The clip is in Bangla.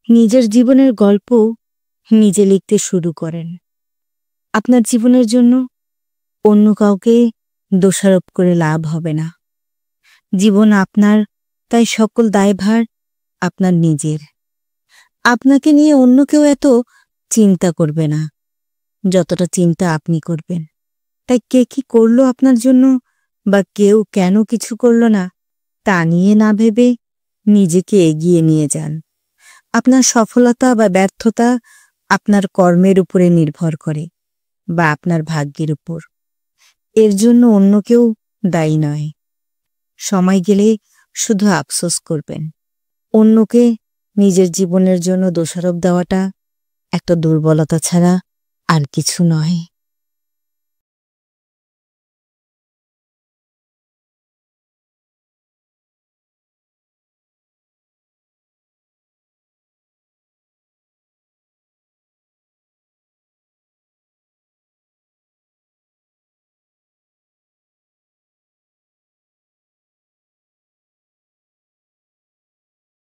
নিজের জীবনের গল্প নিজে লিখতে শুরু করেন। আপনার জীবনের জন্য অন্য কাউকে দোষারোপ করে লাভ হবে না। জীবন আপনার, তাই সকল দায়ভার আপনার নিজের। আপনাকে নিয়ে অন্য কেউ এত চিন্তা করবে না যতটা চিন্তা আপনি করবেন। তাই কে কি করলো আপনার জন্য বা কেউ কেন কিছু করলো না তা নিয়ে না ভেবে নিজেকে এগিয়ে নিয়ে যান। আপনার সফলতা বা ব্যর্থতা আপনার কর্মের উপরে নির্ভর করে বা আপনার ভাগ্যের উপর। এর জন্য অন্য কেউ দায়ী নয়। সময় গেলে শুধু আফসোস করবেন। অন্যকে নিজের জীবনের জন্য দোষারোপ দেওয়াটা একটা দুর্বলতা ছাড়া আর কিছু নয়।